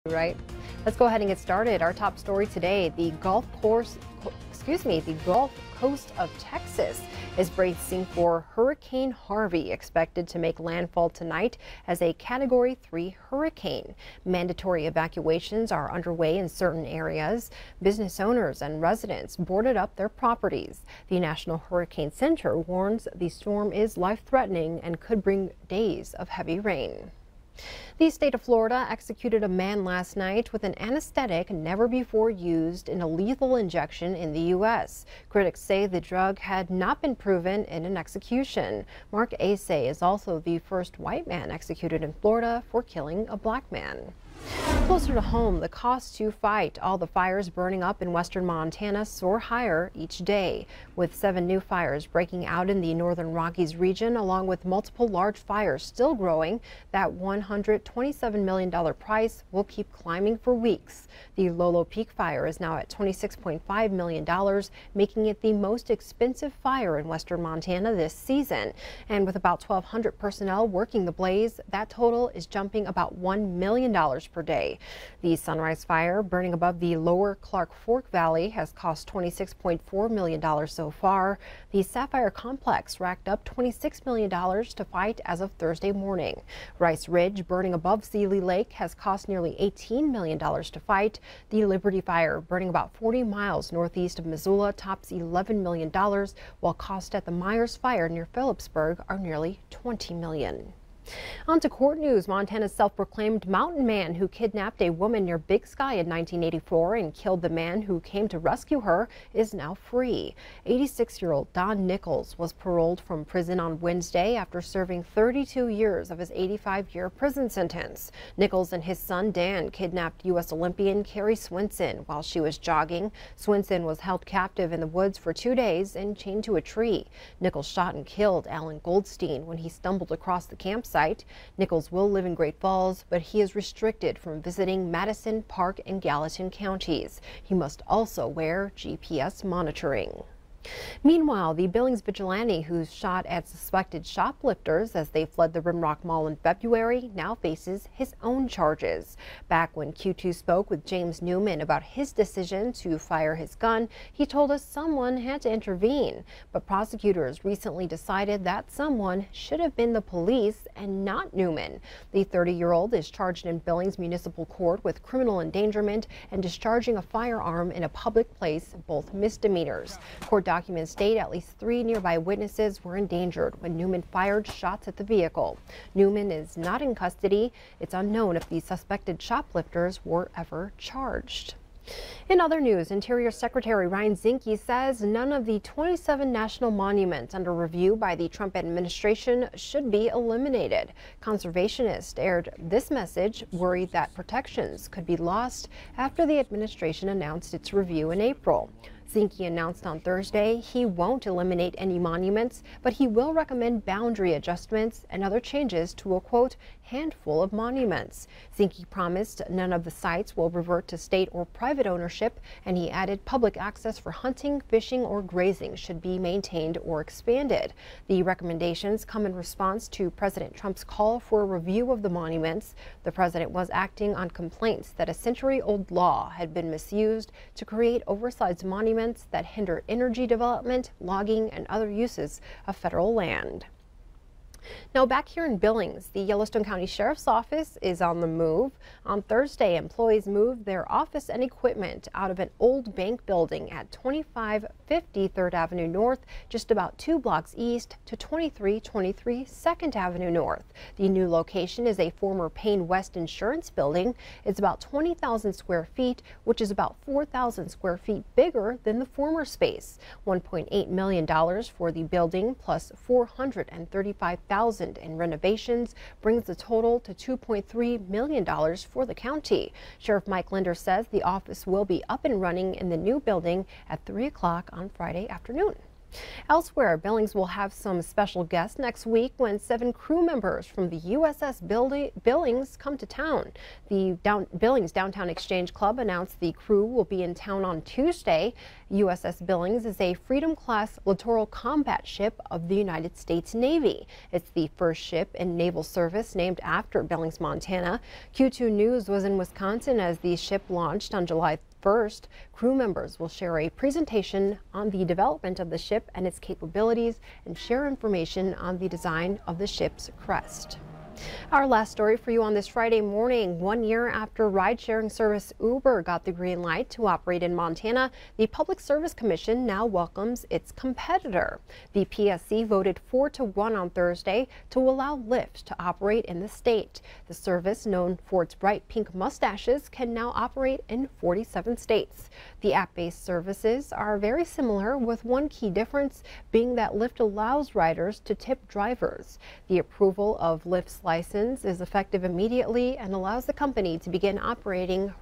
Right. Let's go ahead and get started. Our top story today, the Gulf Coast of Texas is bracing for Hurricane Harvey, expected to make landfall tonight as a Category 3 hurricane. Mandatory evacuations are underway in certain areas. Business owners and residents boarded up their properties. The National Hurricane Center warns the storm is life-threatening and could bring days of heavy rain. The state of Florida executed a man last night with an anesthetic never before used in a lethal injection in the U.S. Critics say the drug had not been proven in an execution. Mark Asay is also the first white man executed in Florida for killing a black man. Closer to home, the cost to fight all the fires burning up in western Montana soar higher each day, with 7 new fires breaking out in the northern Rockies region, along with multiple large fires still growing. That $127 million price will keep climbing for weeks. The Lolo Peak fire is now at $26.5 million, making it the most expensive fire in western Montana this season. And with about 1,200 personnel working the blaze, that total is jumping about $1 million per day. The Sunrise Fire, burning above the lower Clark Fork Valley, has cost $26.4 million so far. The Sapphire Complex racked up $26 million to fight as of Thursday morning. Rice Ridge, burning above Seeley Lake, has cost nearly $18 million to fight. The Liberty Fire, burning about 40 miles northeast of Missoula, tops $11 million, while costs at the Myers Fire near Phillipsburg are nearly $20 million. On to court news. Montana's self-proclaimed mountain man who kidnapped a woman near Big Sky in 1984 and killed the man who came to rescue her is now free. 86-year-old Don Nichols was paroled from prison on Wednesday after serving 32 years of his 85-year prison sentence. Nichols and his son Dan kidnapped U.S. Olympian Carrie Swinson while she was jogging. Swinson was held captive in the woods for 2 days and chained to a tree. Nichols shot and killed Alan Goldstein when he stumbled across the campsite. Nichols will live in Great Falls, but he is restricted from visiting Madison, Park, and Gallatin counties. He must also wear GPS monitoring. Meanwhile, the Billings vigilante who shot at suspected shoplifters as they fled the Rimrock Mall in February now faces his own charges. Back when Q2 spoke with James Newman about his decision to fire his gun, he told us someone had to intervene. But prosecutors recently decided that someone should have been the police and not Newman. The 30-year-old is charged in Billings Municipal Court with criminal endangerment and discharging a firearm in a public place, both misdemeanors. Court documents state at least 3 nearby witnesses were endangered when Newman fired shots at the vehicle. Newman is not in custody. It's unknown if the suspected shoplifters were ever charged. In other news, Interior Secretary Ryan Zinke says none of the 27 national monuments under review by the Trump administration should be eliminated. Conservationists aired this message, worried that protections could be lost after the administration announced its review in April. Zinke announced on Thursday he won't eliminate any monuments, but he will recommend boundary adjustments and other changes to a, quote, handful of monuments. Zinke promised none of the sites will revert to state or private ownership, and he added public access for hunting, fishing, or grazing should be maintained or expanded. The recommendations come in response to President Trump's call for a review of the monuments. The president was acting on complaints that a century-old law had been misused to create oversized monuments that hinder energy development, logging, and other uses of federal land. Now back here in Billings, the Yellowstone County Sheriff's Office is on the move. On Thursday, employees moved their office and equipment out of an old bank building at 2550 3rd Avenue North, just about 2 blocks east, to 2323 2nd Avenue North. The new location is a former Payne West Insurance building. It's about 20,000 square feet, which is about 4,000 square feet bigger than the former space. $1.8 million for the building plus $435,000 in renovations brings the total to $2.3 million for the county. Sheriff Mike Linder says the office will be up and running in the new building at 3 o'clock on Friday afternoon. Elsewhere, Billings will have some special guests next week when 7 crew members from the USS Billings come to town. The Billings Downtown Exchange Club announced the crew will be in town on Tuesday. USS Billings is a Freedom-class littoral combat ship of the United States Navy. It's the first ship in naval service named after Billings, Montana. Q2 News was in Wisconsin as the ship launched on July 1st. Crew members will share a presentation on the development of the ship and its capabilities and share information on the design of the ship's crest. Our last story for you on this Friday morning. 1 year after ride-sharing service Uber got the green light to operate in Montana, the Public Service Commission now welcomes its competitor. The PSC voted 4-1 on Thursday to allow Lyft to operate in the state. The service, known for its bright pink mustaches, can now operate in 47 states. The app-based services are very similar, with one key difference being that Lyft allows riders to tip drivers. The approval of Lyft's license is effective immediately and allows the company to begin operating